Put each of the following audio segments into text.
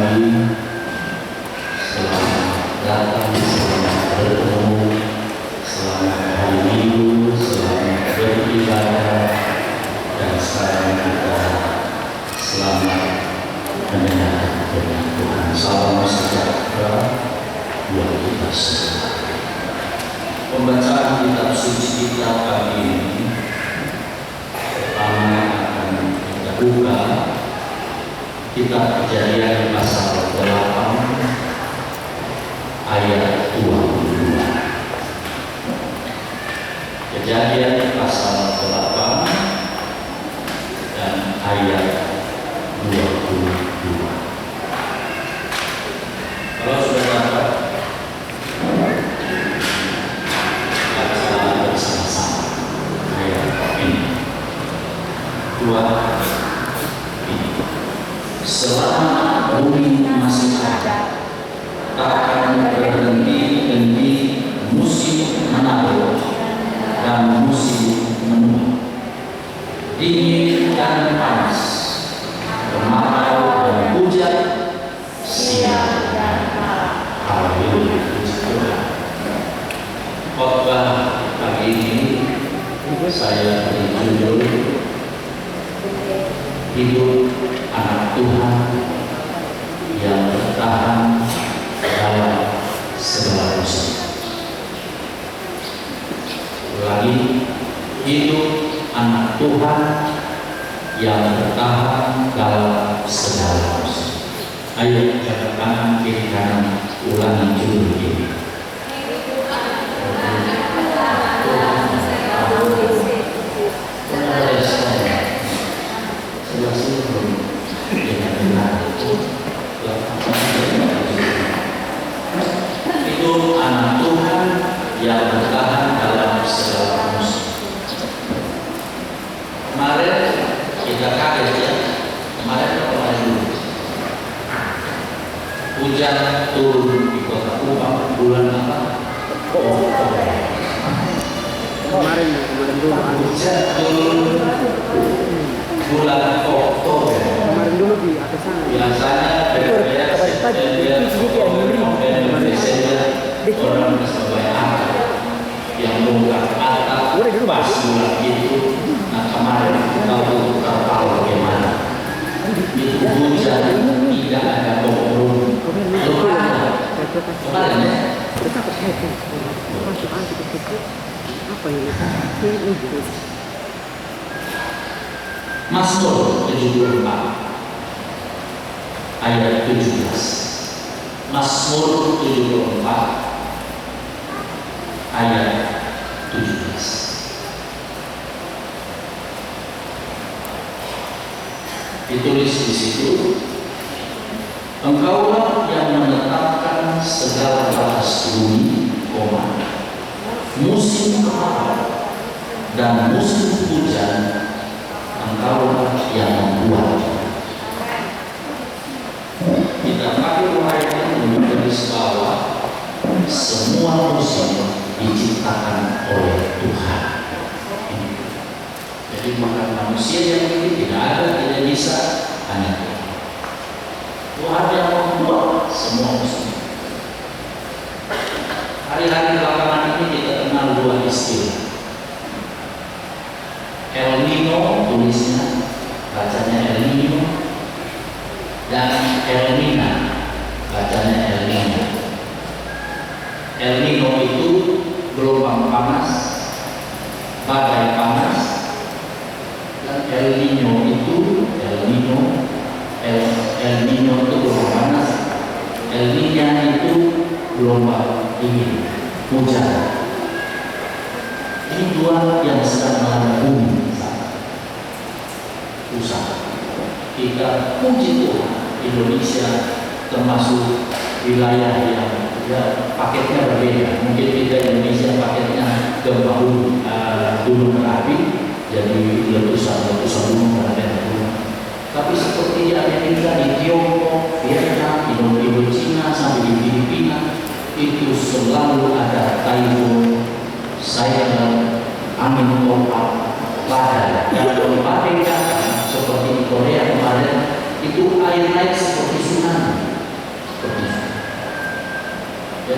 pagi, selamat datang, selamat bertemu, selamat hari Minggu, selamat beribadah, dan sekarang kita selamat mendengar firman Tuhan. Salam sejahtera buat kita semua. Pembacaan kitab suci kita pagi ini pertama akan kita buka kitab Kejadian pasal 8 ayat 22. Kejadian pasal 8 dan ayat 22. Kalau sudah dapat, baca bersama-sama ayat ini. 2. Selama bumi masih ada, tak akan berhenti musim menabur dan musim menuai, dingin dan panas, kemarau dan hujan, siang dan malam. Haleluya. Khotbah pagi ini saya beri judul hidup anak Tuhan yang bertahan dalam segala musim. Ulangi, hidup anak Tuhan yang bertahan dalam segala musim. Ayo jaga kanan kiri kanan, ulangi judul ini. Hidup anak Tuhan yang bertahan dalam segala musim. Kemarin kita kaget ya. Kemarin hujan turun di kota Kupang bulan apa? Oktober. Kemarin dulu hujan turun bulan Oktober. Kemarin dulu di atas sana. Biasanya berbeda September, November, Desember orang bersebayang yang bukan atap pas bulan itu. Nah kemarin kalau tahu bagaimana itu hujan tidak ada pemurun. Kemarin ya. Apa ini? Mazmur 74 ayat 17. Mazmur 74 ayat 17. Ditulis di situ, Engkaulah yang menetapkan segala batas bumi, musim kemarau dan musim hujan, Engkaulah yang membuat. Kita pakai ayat ini garis bawah, semua musim diciptakan oleh Tuhan. Jadi maka manusia yang ini tidak ada, tidak bisa, hanya Tuhan. Tuhan yang membuat semua musim. Hari-hari belakangan ini kita kenal dua istilah. El Nino, tulisnya bacanya El Nino, dan El Nina, bacanya El Nina. El Nino itu gelombang panas, badai panas, dan El Nino itu gelombang panas, El Nina itu gelombang dingin, hujan. Ini dua yang sedang melanda bumi. Usaha kita puji Tuhan, Indonesia termasuk wilayah yang paketnya berbeda. Mungkin kita Indonesia paketnya gempa gunung berapi, jadi letusan gunung berapi. Tapi seperti di Amerika, di Tiongkok, Vietnam, Indochina sampai di Filipina, itu selalu ada taifun, cyclone, angin topan, badai. Dan kalau badai datang seperti di Korea kemarin, itu air naik seperti tsunami.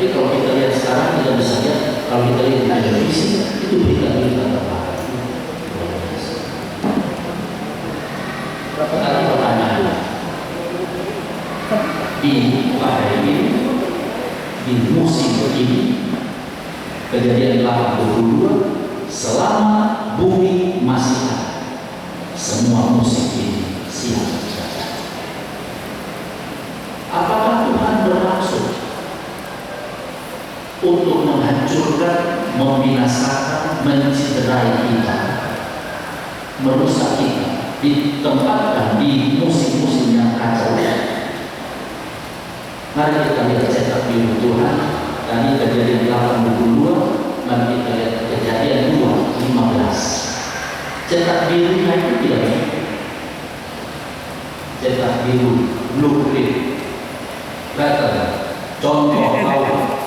Jadi kalau kita lihat sekarang, kita bisa lihat, kalau kita lihat di televisi, itu berita-berita terbaru. Tadi pertanyaan, di pada ini, di musim ini, Kejadian 8:22, selama bumi masih ada, semua musim ini siap. Apakah Tuhan bermaksud untuk menghancurkan, membinasakan, mencederai kita, merusak kita, ditempatkan di musim-musim yang kacau? Mari kita lihat cetak biru Tuhan. Tadi Kejadian 8:22, mari kita lihat Kejadian 2:15. Cetak birunya itu tidak baik. Cetak biru, blueprint, pattern, contoh awal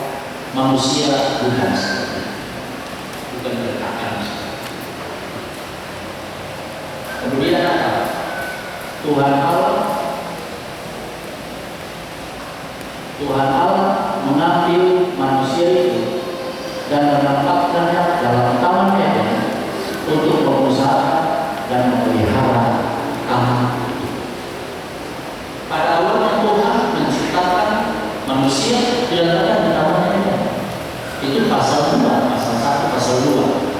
manusia bukan seperti itu. Bukan berkatakan seperti itu. Kemudian apa? Tuhan Allah mengambil manusia itu dan menempatkannya dalam taman Eden untuk mengusahakan dan memelihara taman itu. Pada awalnya Tuhan menciptakan manusia diletakkan di taman Eden. Itu pasal 2, pasal 1, pasal 2.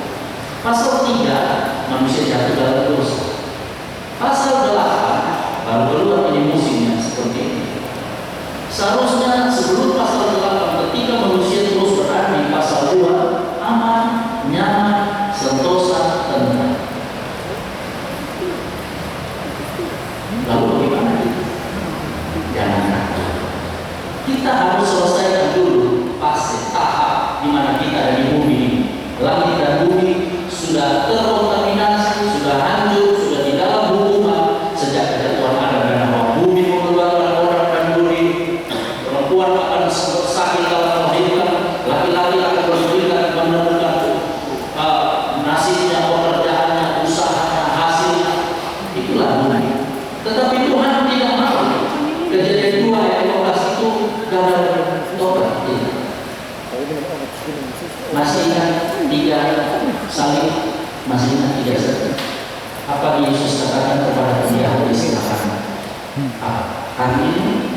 Pasal 3, manusia jatuh dalam dosa. Pasal 8, baru keluar ini musimnya seperti ini. Seharusnya sebelum pasal 8, ketika manusia terus berada di pasal 2, aman, nyaman, sentosa, tenang. Lalu bagaimana itu? Jangan takut. Kita harus selesaikan dulu fase tahap di mana kita ada di bumi ini. Langit dan bumi sudah terkontaminasi, sudah hancur, sudah di dalam hukuman sejak kejatuhan Adam dan Hawa. Bumi mengeluarkan orang dan duri. Perempuan akan sakit kalau melahirkan, laki-laki akan kesulitan menemukan nasibnya, pekerjaannya, usahanya, hasilnya. Itulah bumi. Tetapi Tuhan tidak mau. Kejadian 2 ayat 15 itu gagal tobat. Masih ingat 3 salib? Masih ingat 3 salib? Apa Yesus katakan kepada penjahat di silakan? Hari ini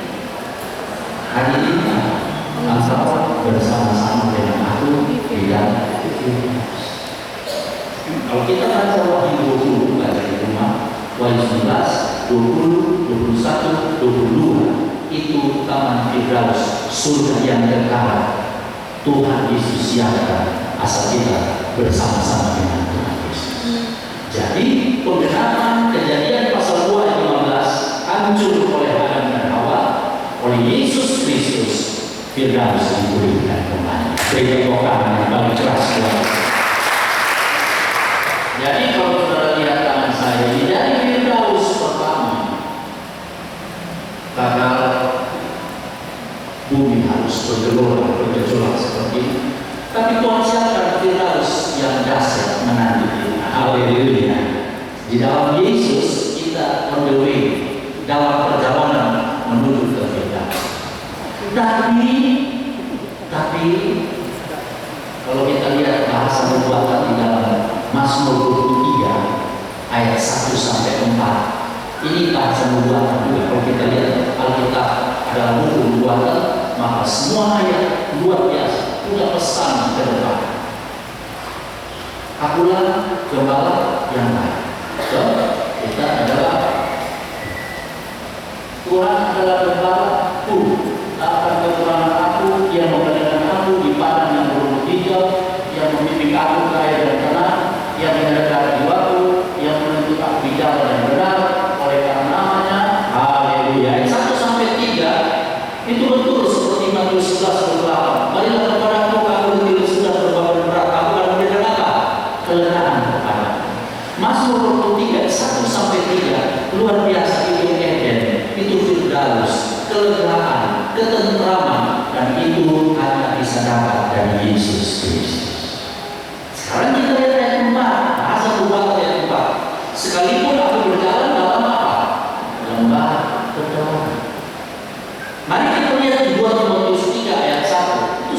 engkau bersama-sama dengan aku di dalam Firdaus. Kalau kita baca Wahyu 20 dari rumah, Wahyu 11, 20, 21, 22 itu taman Firdaus, surga yang kekal. Tuhan Yesus siapkan asal kita bersama-sama dengan Tuhan Yesus. Jadi pembenaran Kejadian pasal 2 ayat 15 hancur oleh Adam dan Hawa, oleh Yesus Kristus. Firdaus diberikan kembali. Beri tepuk tangan yang paling keras. Jadi kalau saudara lihat tangan saya ini dari Firdaus pertama, gagal, bumi harus bergejolak seperti ini. Tapi Tuhan siapkan Firdaus yang dahsyat menanti kita. Haleluya. Di dalam Yesus kita on the way dalam perjalanan menuju ke Firdaus. Tapi kalau kita lihat bahasa nubuatan di dalam Mazmur 23 ayat 1 sampai 4, ini bahasa nubuatan juga. Kalau kita lihat Alkitab adalah buku nubuatan, maka semua ayat luar biasa, punya pesan ke depan. Akulah gembala yang baik. So, kita adalah Tuhan adalah gembalaku, tak akan kekurangan aku. Dia memberikan aku di padang yang berumput hijau, yang membimbing aku ke air dan tenang, yang menyerahkan jiwaku, yang menuntut aku di jalan yang benar, oleh karena namanya. Haleluya. 1 sampai 3 itu betul seperti Matius 11:28. Marilah kepadaku kamu yang sudah berbeban berat, aku akan memberikan apa? Kelelahan kepadamu. Mazmur 23 1 sampai 3 luar biasa. Itu Eden, itu Firdaus, kelegaan, ketentraman, dan itu hanya bisa dapat dari Yesus Kristus. Sekarang kita lihat ayat 4, bahasa nubuatan ayat 4. Sekalipun aku berjalan dalam apa? Lembah peperangan. Mari kita lihat di 2 Timotius 3 ayat 1. Itu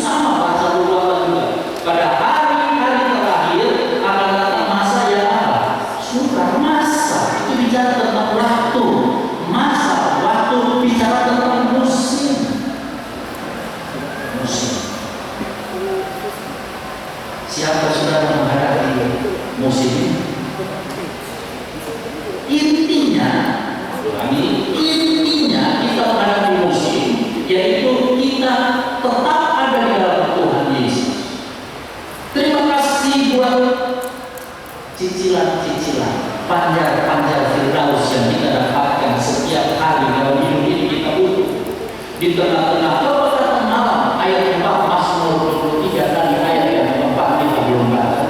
Di tengah-tengah kepekatan malam, ayat 4 Mazmur 23 tadi ayat yang keempat kita belum baca.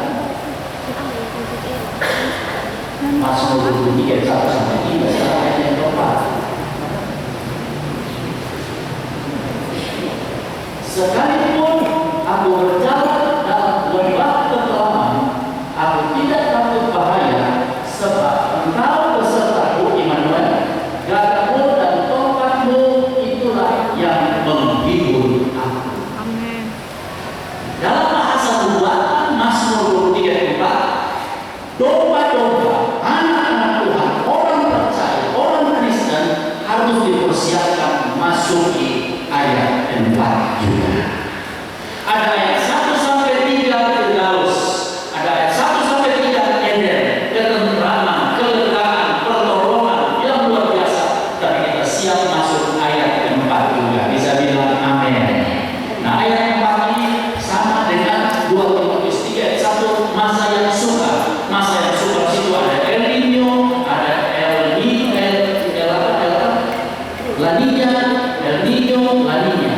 Mazmur 23 ayat 1 sampai 3 sekarang ayat yang keempat. Sekalipun aku berjalan dalam lembah kekelaman, aku tidak takut bahaya, sebab Engkau besertaku, Immanuel. Gadamu dan tongkatmu itulah yang menghibur aku. Amin. Dalam bahasa buatan Mazmur 23 ayat 4, domba-domba, anak-anak Tuhan, orang percaya, orang Kristen harus dipersiapkan masuki ayat 4 juga. Ada ayat 1 sampai 3 Firdaus, ada ayat 1 sampai 3 Eden, ketentraman, kelegaan, pertolongan yang luar biasa. Tapi kita siap masuk ayat 4 juga. Bisa bilang amin. Nah, ayat 4 ini sama dengan 2 Timotius 3 ayat 1, masa yang sukar. Masa yang sukar situ ada El Nino, ada El Nino, La Nina, El Nino, La Nina.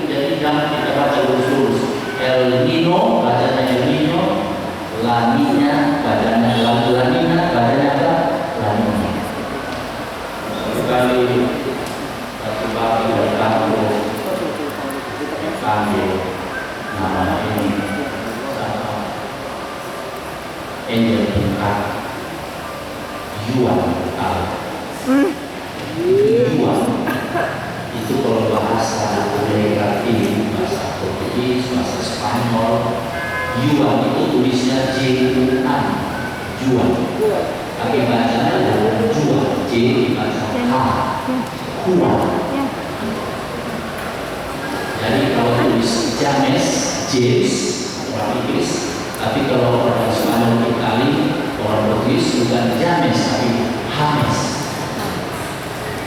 Jadi jangan kita baca lurus-lurus. El Nino bacanya El Nino, La Nina bacanya La Nina, bacanya apa? La Nina. Sekali satu pagi dari kampung panggil nama ini Angel Tingkat Yuan Al Yuan itu kalau bahasa Amerika ini, bahasa Portugis, bahasa Spanyol, Yuan itu tulisnya J-U-A-N, Juan. Tapi bacanya adalah Juan, J dibaca H, Juan. Jadi kalau tulis James, James, orang Inggris, tapi kalau orang Spanyol, Itali, orang Portugis bukan James tapi James.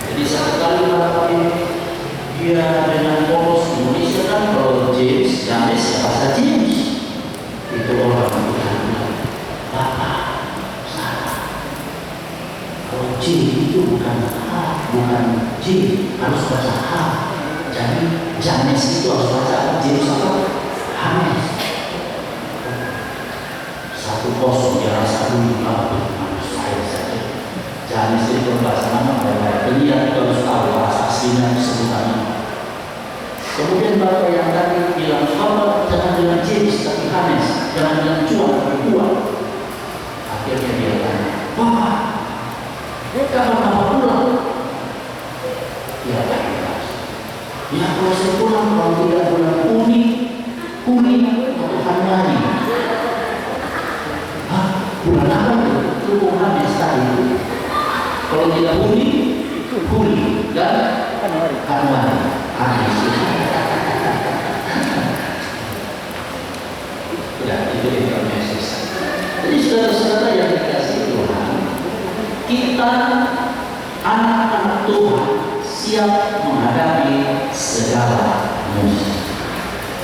Jadi satu kali barangkali dia dengan polos Indonesia kan, kalau James, James ya bahasa James. Itu orang bukan Bapak, salah. Kalau J itu bukan H, bukan J, harus baca H. Jadi James itu harus baca James apa? James. 1-0 dia rasa dulu saya saja. James itu bahasa nama beliau harus tahu bahasa aslinya sebutannya. Kemudian bapak yang tadi bilang, bapak jangan bilang James tapi James, jangan bilang Juan tapi Juan. Akhirnya dia tanya, bapak, kapan bapak pulang? Ya baik. Ya kalau saya pulang, kalau tidak pulang kuning atau Januari. Hah? Bulan apa itu? Itu James tadi. Kalau tidak kuning dan Januari. Ya, itu informasi. Jadi saudara-saudara yang dikasih Tuhan, kita anak-anak Tuhan siap menghadapi segala musuh.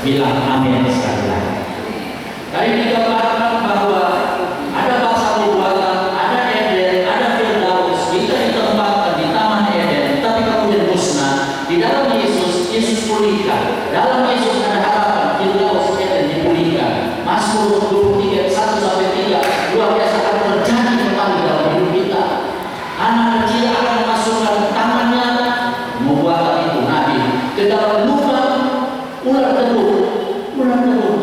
Bilang amin sekali lagi. Tadi digambarkan bahwa ada bahasa buatan, ada Eden, ada Firdaus. Kita ditempatkan di Taman Eden, tapi kemudian musnah. Di dalam Yesus pulihkan. Dalam Yesus ada harapan. Firdaus, Eden dipulihkan. Mazmur 23 1 sampai 3 luar biasa akan terjadi kembali dalam hidup kita. Anak kecil akan masukkan tangannya membuat itu nabi ke dalam lubang ular kebun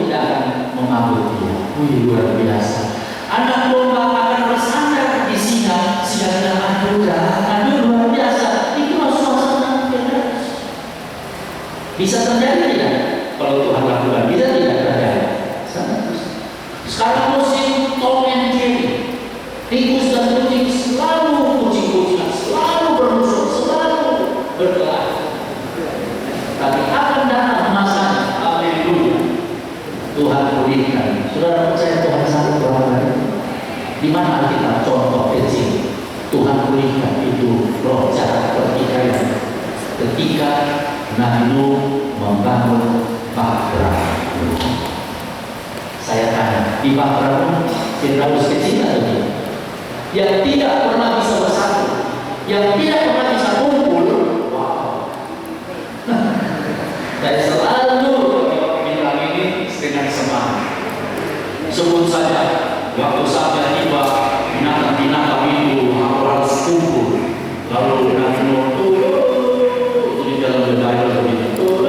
tidak akan mengambil dia. Luar biasa. Anak domba akan bersandar di singa tidak akan luar biasa. Itulah suasana Firdaus. Bisa terjadi tidak? Kalau Tuhan lakukan, bisa tidak terjadi? Sekarang musim Tom and Jerry, tikus dan kucing selalu kucing-kucingan, selalu bermusuh, selalu berkelahi. Tapi akan datang masanya, haleluya, Tuhan pulihkan. Saudara percaya Tuhan sanggup berlaku? Di mana kita contoh kecil Tuhan pulihkan itu roh cara pertikaian ketika Nabi Nuh membangun bahtera. Saya tanya, di bahtera Firdaus kecil atau tidak? Yang tidak pernah bisa bersatu, yang tidak pernah bisa kumpul. Wow. Saya selalu bilang ini dengan semangat. Sebut saja waktu saatnya tiba, binatang-binatang itu harus kumpul. Lalu Nabi Nuh itu di dalam bedanya begitu.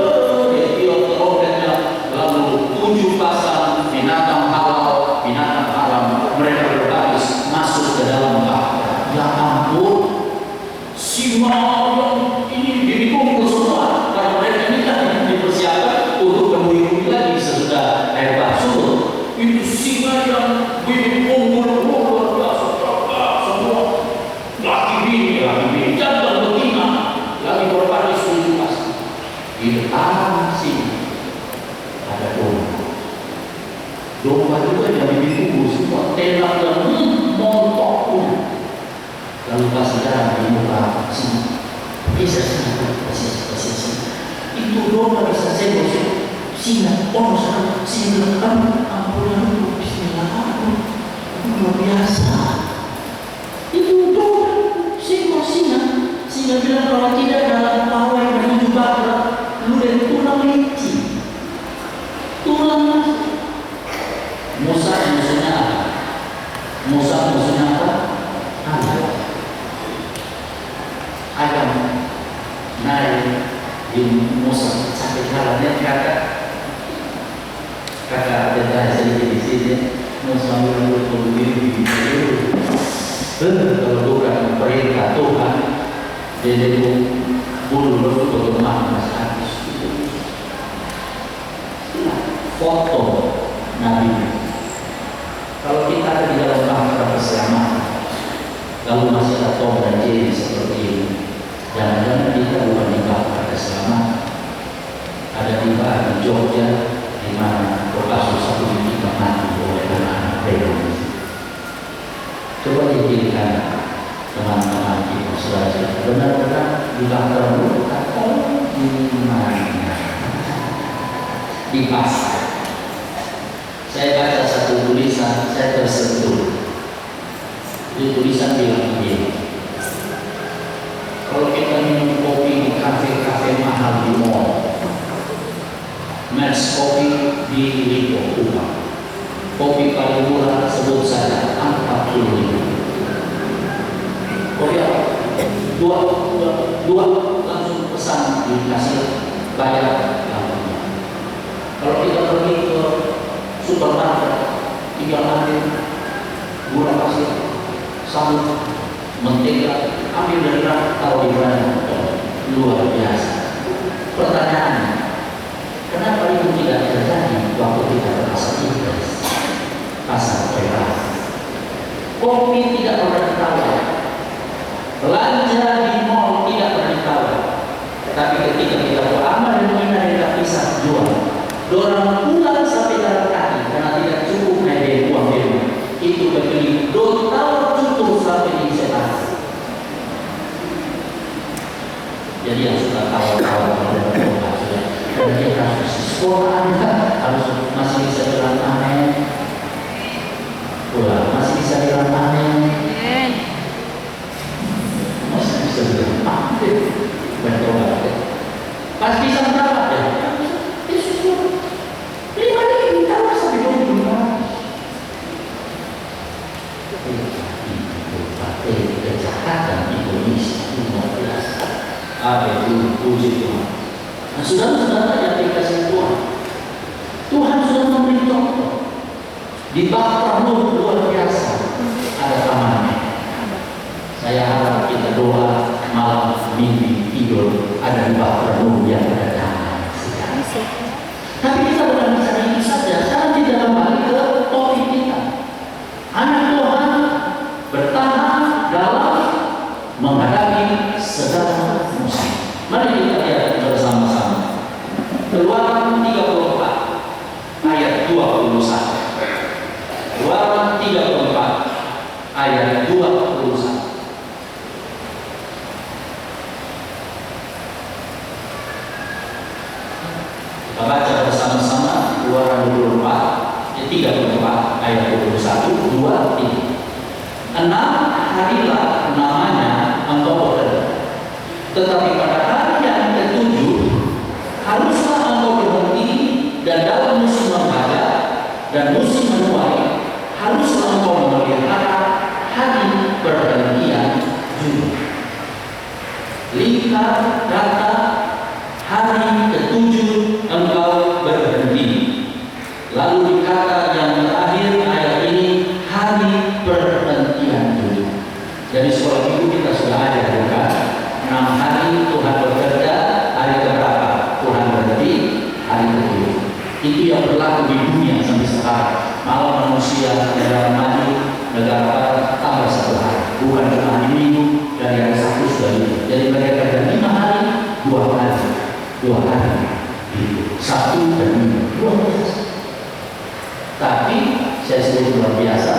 Dia tiup trompetnya, lalu 7 pasang binatang halal, binatang haram, mereka berbaris masuk ke dalam bahtera. Ya ampun, singa ini dikumpul semua karena mereka ini kan dipersiapkan untuk menemui lagi sesudah air bah surut. Itu singa yang dikumpul luar biasa, semua laki bini jangan betina lagi berbaris 7 pasang. Di depan sini ada domba juga yang dikumpul semua telak dan montok pun. Lalu kasih darah di muka sini. Bisa itu domba bisa senggol singa. Oh sana singa kan ampunan bismillah luar biasa. Itu domba singa bilang kalau tidak dalam pawai menuju bahtera lu dan tulang licin. Tulang Musa musuhnya apa? Musa musuhnya apa? Ayam naik di Musa sampai jalannya kakak ada sedikit di sini. Musa menurut diri kalau bukan perintah Tuhan jadi bulu berkembang mas habis. Foto Nabi. Kalau kita ada di dalam bahtera keselamatan, lalu masih ada Tom dan Jerry seperti ini, jangan-jangan kita bukan di bahtera keselamatan. Ada tiba di Jogja, di mana Kopassus 1 kita mati oleh anak-anak Indonesia. Coba dipikirkan teman-teman kita saudara, benar-benar di bahtera atau di mana? Di pasar. Saya baca satu tulisan, saya tersentuh. Itu tulisan bilang begini. Kalau kita minum kopi di kafe-kafe mahal di mall, Mers kopi di Lido Ubang, kopi paling murah sebut saja 45. Kopi apa? Dua langsung pesan dikasih bayar. Kalau kita pergi ke supermarket, 3 ambil gula pasir, sabun, mentega, ambil dari taruh di mana? Luar biasa. Pertanyaannya, kenapa itu tidak terjadi waktu kita ke pasar Inggris, pasar perak? Kopi tidak pernah ditawar, belanja di mall tidak pernah ditawar, tapi ketika kita beramal dan menghina kita bisa jual. Dorang pulang sampai jalan kaki karena tidak cukup naik uang demo. Itu beli dorang cukup sampai di setas. Jadi yang sudah tahu-tahu sudah dan dia harus sekolah harus masih bisa jalan aneh. Pulang masih bisa jalan aneh. Masih bisa jalan aneh. Betul. Pas bisa berapa ya? Kejahatan Indonesia luar biasa. Ada puji Tuhan. Nah, saudara-saudara yang dikasih Tuhan, Tuhan sudah memberi contoh. Di bahtera Nuh luar biasa ada tamannya. Saya harap kita doa malam mimpi tidur ada di bahtera Nuh yang ada taman. Tapi kita bukan bicara itu saja. Sekarang kita kembali ke topik kita. Anak Tuhan bertahan dalam menghadapi segala musim. Mari kita lihat bersama-sama. Keluaran 34 ayat 21. Keluaran 34 ayat 21. Kita baca bersama-sama Keluaran 24 ayat 34 ayat 21 2 3. 6 harilah namanya engkau bekerja, tetapi pada hari yang ke-7 haruslah kata hari ketujuh engkau berhenti. Lalu di kata yang terakhir ayat ini hari perhentian dunia. Dari sekolah minggu kita sudah ajar bukan? 6 hari Tuhan bekerja, hari keberapa Tuhan berhenti? Hari ketujuh. Itu yang berlaku di dunia sampai sekarang. Malah manusia negara maju, negara barat tambah 1 hari. Bukan cuma hari Minggu, dari hari Sabtu sudah itu. Jadi mereka ada 5 hari, 2 hari, 2 hari. Sabtu dan Minggu, 2 hari. Tapi saya sebut luar biasa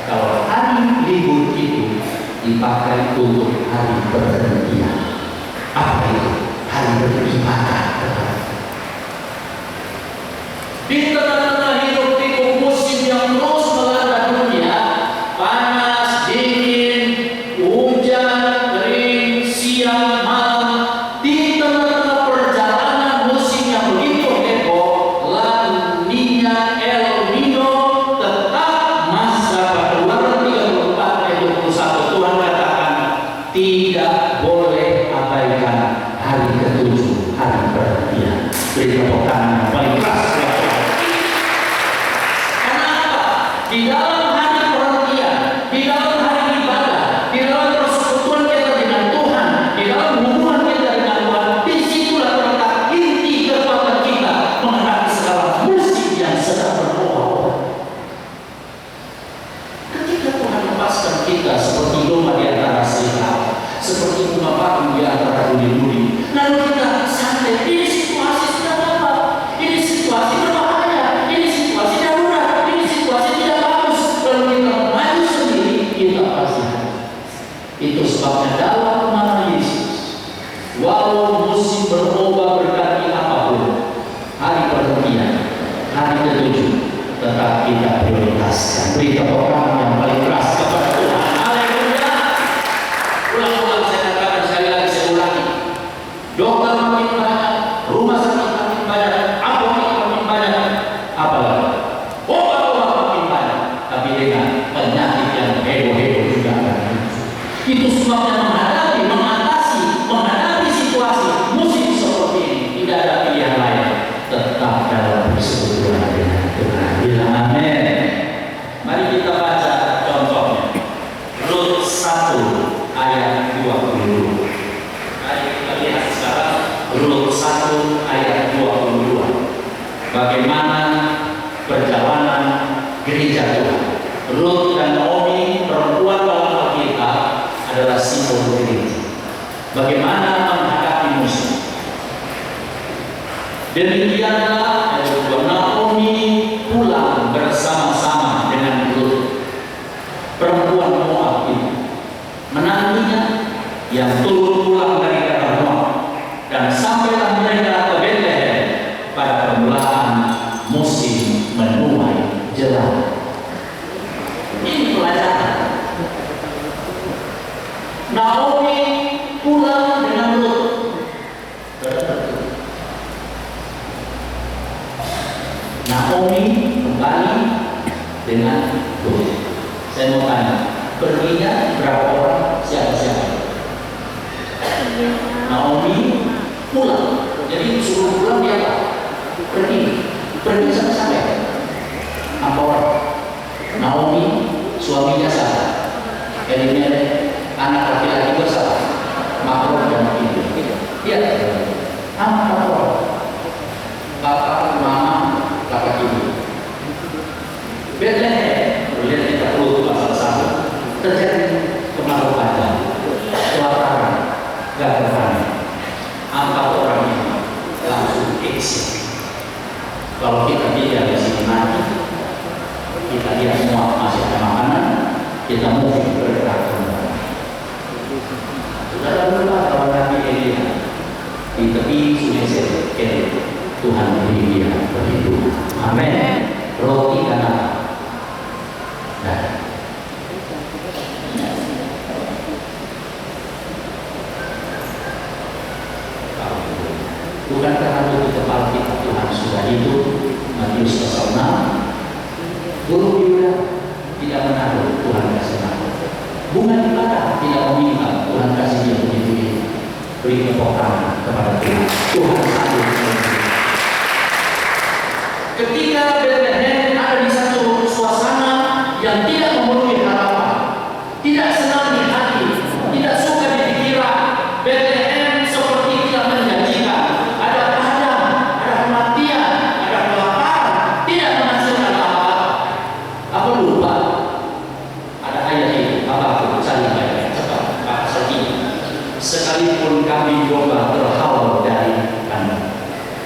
kalau hari libur itu dipakai untuk hari perhentian. Apa itu? Hari beribadah. Di tengah-tengah hidup pikuk musim yang terus melanda dunia, panas, dingin, hujan, kering, siang, malam, di tengah-tengah perjalanan musim yang begitu heboh, La Nina, El Nino, tetap masa Keluaran 34 ayat 21 Tuhan katakan tidak boleh abaikan hari ketujuh, hari perhentian. Beri tepuk tangan yang paling keras. Di dalam hari perhentian, di dalam hari ibadah, di dalam persekutuan kita dengan Tuhan, di dalam hubungan kita dengan Tuhan, disitulah terletak inti kekuatan kita menghadapi segala musim yang sedang berubah. Ketika Tuhan lepaskan kita seperti domba di antara serigala, seperti bunga bakung di antara duri-duri, lalu kita santai. Ini situasi sedang apa? Ini situasi berbahaya. Ini situasi darurat. Ini situasi tidak bagus. Kalau kita maju sendiri, kita pasti itu sebabnya dalam nama Yesus, walau musim berubah berganti apapun, hari perhentian, hari ketujuh, tetap kita prioritaskan. Beri tepuk tangan yang paling keras kepada Tuhan. Haleluya. Ulang-ulang saya katakan sekali lagi, saya ulangi. Dokter makin banyak, rumah sakit makin banyak, apotek makin banyak, apalagi obat-obat makin banyak, tapi dengan penyakit yang heboh-heboh juga akan muncul. Itu sebabnya menghadapi situasi musim seperti ini tidak ada pilihan lain, tetap dalam persekutuan dengan Tuhan. Bilang amin. Mari kita baca contohnya. Rut 1 ayat 22. Mari kita lihat sekarang Rut 1 ayat 22. Bagaimana perjalanan gereja Tuhan. Rut dan Naomi, perempuan dalam Alkitab, adalah simbol gereja. Bagaimana menghadapi musim. Demikianlah Naomi pulang bersama-sama dengan Rut, perempuan Moab itu, menantunya yang turun pulang dari tanah Moab, dan sampailah mereka ke Bethlehem pada permulaan musim menuai jelang. Ini pelajaran. Naomi pulang dengan Rut. Naomi kembali dengan Rut. Saya mau tanya, perginya berapa orang? Siapa-siapa? Naomi pulang. Jadi suruh pulang dia apa? Pergi sampai-sampai. Apa orang? Naomi, suaminya siapa? Elimelek, anak laki-laki bersama. Makhluk dan ibu. Dia apa orang? Bapak, mama, kakak ibu. Bethlehem, lihat kita perlu pasal 1. Terjadi kemarau panjang, kelaparan, gak berani. 4 orang ini langsung exit. Kalau kita tidak di sini mati, kita lihat semua masih ada makanan, kita mungkin bergerak kembali. Saudara berdoa kalau Nabi Elia di tepi sungai Seir, Tuhan beri dia berhidup. Amin. Roti dan apa? Nah, bukan karena itu kepala kita Tuhan sudah hidup. Matius pasal 6. Guru Yuda tidak menaruh, Tuhan kasih naruh. Bunga ibadah tidak meminta, Tuhan kasih dia begitu. beri tepuk tangan kepada Tuhan. Tuhan sanggup. Ketika Bethlehem ada di satu suasana yang tidak memenuhi harapan, tidak senang di hati, tidak suka di pikiran, Bethlehem seperti tidak menjanjikan. Ada padam, ada kematian, ada kelaparan, tidak menghasilkan apa-apa. Aku lupa ada ayat ini, apa aku cari ayat cepat, Pak Sati. Sekalipun kami domba terhalau dari kandang,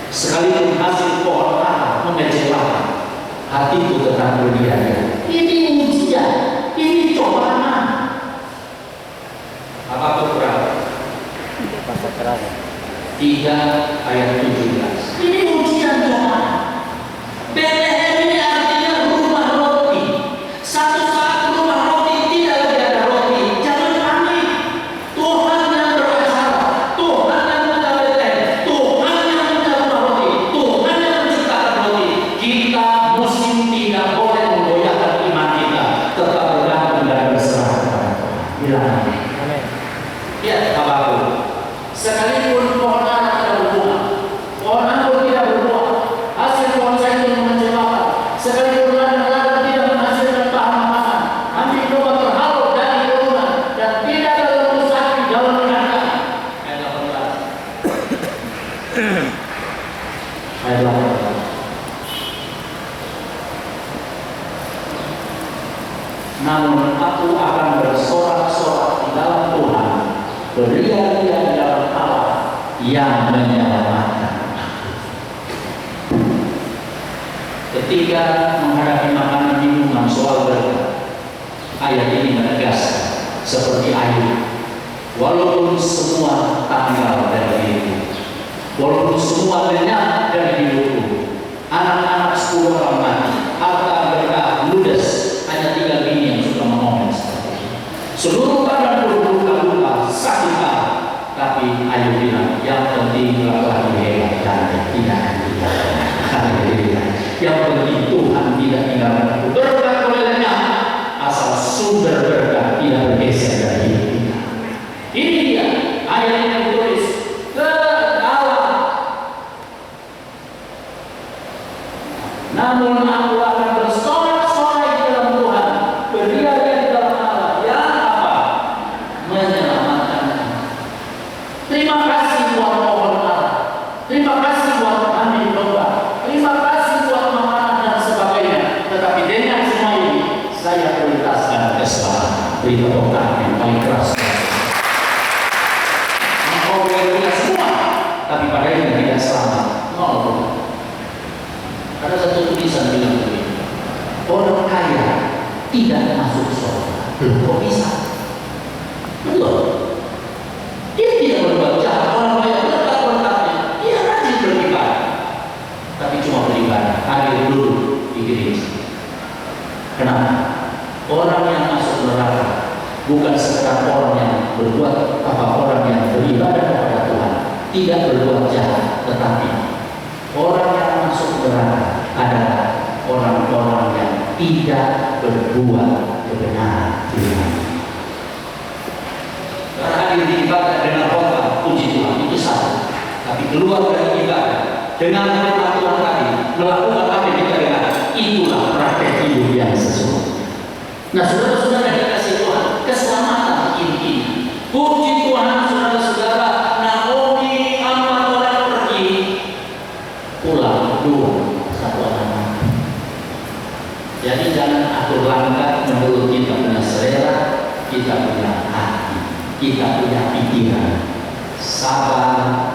sekalipun hasil pohon ara mengecewakan, hatiku tetap berdiam. Ini ujian, ini cobaan. Apa kurang? 3 ayat 17. Ini ujian cobaan. Bethlehem ini artinya rumah roti. Satu saat rumah roti tidak lagi ada roti. Jangan panik. Tuhan yang beracara, Tuhan yang buka Bethlehem, Tuhan yang buka rumah roti, Tuhan yang menciptakan roti. Kita mesti tidak boleh menggoyahkan iman kita, tetap bergantung dan berserah kepada Tuhan. Bilang amin. Ya, Bapak-Ibu, sekalipun pohon ara tidak berbuah, pohon anggur tidak berbuah, hasil pohon zaitun mengecewakan, sekalipun ladang-ladang tidak menghasilkan bahan makanan, kambing domba terhalau dari turunan, dan tidak ada lembu sapi dalam kandang. Ayat 18. Ayat 18. Namun aku akan bersorak-sorak di dalam Tuhan, beria-ria di dalam Allah yang menyelamatkan. Ketika menghadapi makanan minuman soal berkat, ayat ini menegaskan seperti Ayub, walaupun semua tanggal dari hidupku, walaupun semua lenyap dari hidupku, anak-anak 10 orang mati, harta berkah ludes, hanya 3 bini yang sudah memohon seperti ini. Seluruh badan berluka-luka, sakit parah. Tapi Ayub bilang, yang penting telah dihebat dan tidak ditinggalkan. Haleluya. Yang penting Tuhan tidak tinggalkan aku. Berkat boleh lenyap, asal sumber berkat tidak bergeser dari hidup kita. Ini dia ayat yang ditulis ke Allah. Namun aku akan bersorak-sorai di dalam Tuhan, beria-ria di dalam Allah yang apa? Menyelamatkan. Terima kasih buat pohon ara, terima kasih buat kambing domba, terima kasih buat makanan dan sebagainya. Tetapi dengan semua ini saya prioritaskan keselamatan. Beri tepuk tangan yang paling keras. Engkau punya semua, tapi pada ini tidak selamat. Nol. Ada satu tulisan bilang begini, orang kaya tidak masuk surga. Kok bisa? Betul. Dia tidak berbuat jahat. Orang kaya berkat-berkatnya, dia rajin beribadah, tapi cuma beribadah, hadir dulu di gereja. Kenapa? Orang yang masuk neraka bukan sekedar orang yang berbuat apa, orang yang beribadah kepada Tuhan, tidak berbuat jahat, tetapi orang yang masuk neraka adalah orang-orang yang tidak berbuat kebenaran di dunia. Hadir di ibadah dengan khotbah puji Tuhan itu satu, tapi keluar dari ibadah dengan firman Tuhan tadi, melakukan apa yang kita dengar, itulah praktek hidup yang sesungguhnya. Nah, saudara-saudara dikasih Tuhan, keselamatan ini. Puji Tuhan, saudara-saudara, Naomi 4 orang pergi, pulang 2, 1 orang mati. Jadi jangan atur langkah menurut kita punya selera, kita punya hati, kita punya pikiran, sabar,